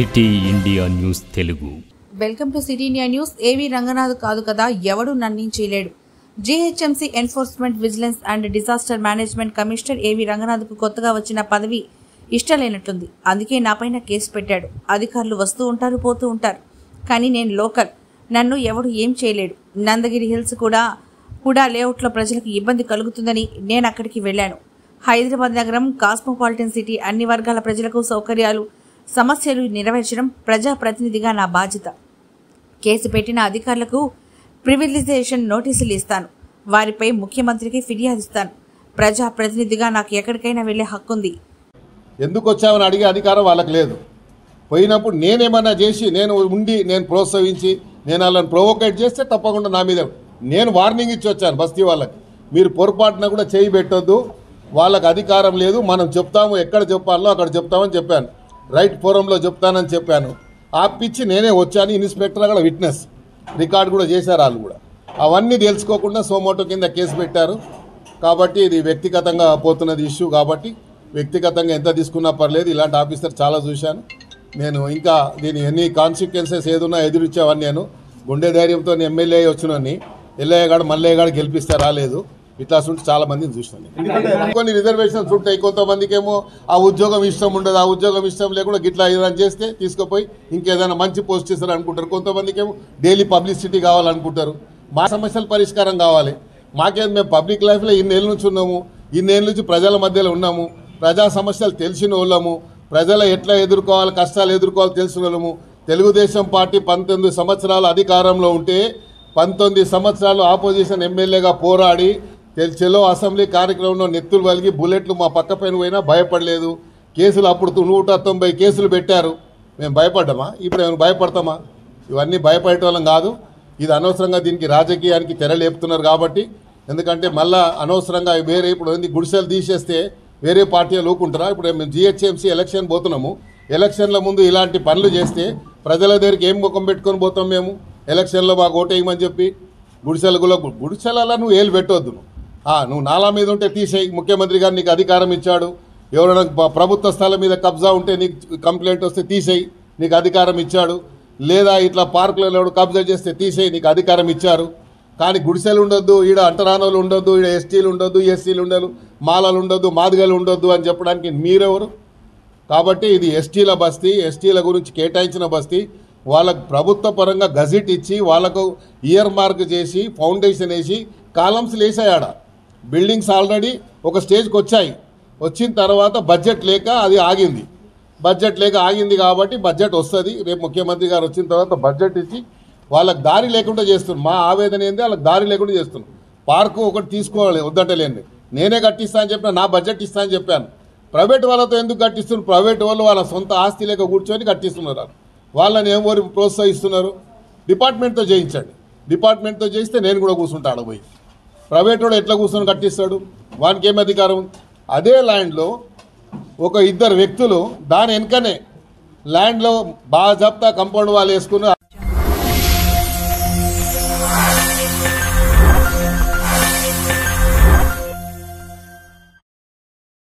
City India news Telugu. Welcome to city India news. AV Ranganath కాదు కదా ఎవడు నన్నించలేడు. GHMC enforcement vigilance and disaster management commissioner AV రంగనాథ్కు కొత్తగా వచ్చిన పదవి ఇష్టలేనట్టుంది. అందుకే నాపైన కేసు పెట్టాడు. అధికారులు వస్తూ ఉంటారు, పోతూ ఉంటారు. కానీ నేను లోకల్, నన్ను ఎవడు ఏం చేయలేడు. నందగిరి హిల్స్ కూడా లేఅవుట్లో ప్రజలకు ఇబ్బంది కలుగుతుందని నేను అక్కడికి వెళ్ళాను. హైదరాబాద్ నగరం కాస్మోపాలిటన్ సిటీ, అన్ని వర్గాల ప్రజలకు సౌకర్యాలు, సమస్యలు నెరవేర్చడం ప్రజాప్రతినిధిగా నా బాధ్యత. కేసు పెట్టిన అధికారులకు ప్రివిలైజేషన్ నోటీసులు ఇస్తాను. వారిపై ముఖ్యమంత్రికి ఫిర్యాదిస్తాను. ప్రజాప్రతినిధిగా నాకు ఎక్కడికైనా వెళ్లే హక్కుంది. ఎందుకు వచ్చామని అడిగే అధికారం వాళ్ళకి లేదు. పోయినప్పుడు నేనేమన్నా చేసి నేను ప్రోత్సహించి నేను వాళ్ళని ప్రొవోకేట్ చేస్తే తప్పకుండా నా మీద నేను వార్నింగ్ ఇచ్చి వచ్చాను. బస్తీ వాళ్ళకి మీరు పొరపాటున కూడా చేయి పెట్టొద్దు, వాళ్ళకి అధికారం లేదు, మనం చెప్తాము, ఎక్కడ చెప్పాలో అక్కడ చెప్తామని చెప్పాను. రైట్ ఫోరంలో చెప్తానని చెప్పాను. ఆపిచ్చి నేనే వచ్చాను. ఇన్స్పెక్టర్ కూడా విట్నెస్ రికార్డు కూడా చేశారు. వాళ్ళు కూడా అవన్నీ తెలుసుకోకుండా సోమోటో కింద కేసు పెట్టారు. కాబట్టి ఇది వ్యక్తిగతంగా పోతున్నది ఇష్యూ. కాబట్టి వ్యక్తిగతంగా ఎంత తీసుకున్నా పర్లేదు. ఇలాంటి ఆఫీసర్ చాలా చూశాను నేను. ఇంకా దీని ఎన్ని కాన్సిక్వెన్సెస్ ఏదున్నా ఎదురిచ్చేవాడిని. నేను గుండె ధైర్యంతో ఎమ్మెల్యే వచ్చినని ఎల్లయ్యగాడు మల్లయ్యగాడు గెలిపిస్తే రాలేదు. ఇట్లా ఉంటే చాలా మందిని చూసినాను. కొన్ని రిజర్వేషన్స్ ఉంటాయి. కొంతమందికి ఏమో ఆ ఉద్యోగం ఇష్టం ఉండదు. ఆ ఉద్యోగం ఇష్టం లేకుండా గిట్లా ఏదైనా చేస్తే తీసుకుపోయి ఇంకేదైనా మంచి పోస్ట్ ఇస్తారు అనుకుంటారు. కొంతమందికి ఏమో డైలీ పబ్లిసిటీ కావాలనుకుంటారు. మా సమస్యల పరిష్కారం కావాలి. మాకేం మేము పబ్లిక్ లైఫ్లో ఇన్నేళ్ళ నుంచి ఉన్నాము, ఇన్నేళ్ళ నుంచి ప్రజల మధ్యలో ఉన్నాము. ప్రజా సమస్యలు తెలిసిన వాళ్ళము, ప్రజలు ఎట్లా ఎదుర్కోవాలి, కష్టాలు ఎదుర్కోవాలి తెలిసిన వాళ్ళము. తెలుగుదేశం పార్టీ 19 సంవత్సరాలు అధికారంలో ఉంటే 19 సంవత్సరాలు ఆపోజిషన్ ఎమ్మెల్యేగా పోరాడి చెలో అసెంబ్లీ కార్యక్రమంలో నెత్తులు వలిగి బుల్లెట్లు మా పక్క పైన పోయినా భయపడలేదు. కేసులు అప్పుడు 190 కేసులు పెట్టారు. మేము భయపడ్డామా? ఇప్పుడు మేము భయపడతామా? ఇవన్నీ భయపడేటోళ్ళం కాదు. ఇది అనవసరంగా దీనికి రాజకీయానికి తెరలేపుతున్నారు. కాబట్టి ఎందుకంటే మళ్ళీ అనవసరంగా వేరే ఇప్పుడు గుడిసెలు తీసేస్తే వేరే పార్టీలు ఊకుంటారా? ఇప్పుడు మేము జీహెచ్ఎంసీ ఎలక్షన్ పోతున్నాము. ఎలక్షన్ల ముందు ఇలాంటి పనులు చేస్తే ప్రజల దగ్గరికి ఏం ముఖం పెట్టుకొని పోతాం మేము? ఎలక్షన్లో మాకు ఓటేయమని చెప్పి గుడిసెలలో నువ్వు ఏళ్ళు పెట్టవద్దు. నువ్వు నాలా మీద ఉంటే తీసేయి. ముఖ్యమంత్రి గారు నీకు అధికారం ఇచ్చాడు. ఎవరైనా ప్రభుత్వ స్థలం మీద కబ్జా ఉంటే నీకు కంప్లైంట్ వస్తే తీసేయి, నీకు అధికారం ఇచ్చాడు. లేదా ఇట్లా పార్కులలో కబ్జా చేస్తే తీసేయి, నీకు అధికారం ఇచ్చారు. కానీ గుడిసెలు ఉండొద్దు, ఈడ అంటరానోళ్ళు ఉండొద్దు, ఈడ ఎస్టీలు ఉండొద్దు, ఎస్సీలు ఉండదు, మాలలు ఉండొద్దు, మాదిగలు ఉండొద్దు అని చెప్పడానికి మీరెవరు? కాబట్టి ఇది ఎస్టీల బస్తీ, ఎస్టీల గురించి కేటాయించిన బస్తీ. వాళ్ళకు ప్రభుత్వ పరంగా గజెట్ ఇచ్చి వాళ్ళకు ఇయర్ మార్క్ చేసి ఫౌండేషన్ వేసి కాలమ్స్లు వేసాయాడ. బిల్డింగ్స్ ఆల్రెడీ ఒక స్టేజ్కి వచ్చాయి. వచ్చిన తర్వాత బడ్జెట్ లేక అది ఆగింది. బడ్జెట్ లేక ఆగింది కాబట్టి బడ్జెట్ వస్తుంది. రేపు ముఖ్యమంత్రి గారు వచ్చిన తర్వాత బడ్జెట్ ఇచ్చి వాళ్ళకి దారి లేకుండా చేస్తున్నాం. మా ఆవేదన ఏంది, వాళ్ళకి దారి లేకుండా చేస్తున్నాం. పార్కు ఒకటి తీసుకోవాలి వద్దంటలేండి. నేనే కట్టిస్తా అని చెప్పిన, నా బడ్జెట్ ఇస్తా అని చెప్పాను. ప్రైవేట్ వాళ్ళతో ఎందుకు కట్టిస్తున్నారు? ప్రైవేట్ వాళ్ళు వాళ్ళ సొంత ఆస్తి లేక కూర్చొని కట్టిస్తున్నారు. వాళ్ళని ఎవరు ప్రోత్సహిస్తున్నారు? డిపార్ట్మెంట్తో చేయించండి. డిపార్ట్మెంట్తో చేయిస్తే నేను కూడా కూర్చుంటాడు పోయి. ప్రైవేట్ వాడు ఎట్లా కూర్చొని కట్టిస్తాడు? వానికి ఏం అధికారం? అదే ల్యాండ్లో ఒక 2 వ్యక్తులు దాని వెనుకనే ల్యాండ్లో బాగా జప్తా కంపౌండ్ వాళ్ళు వేసుకుని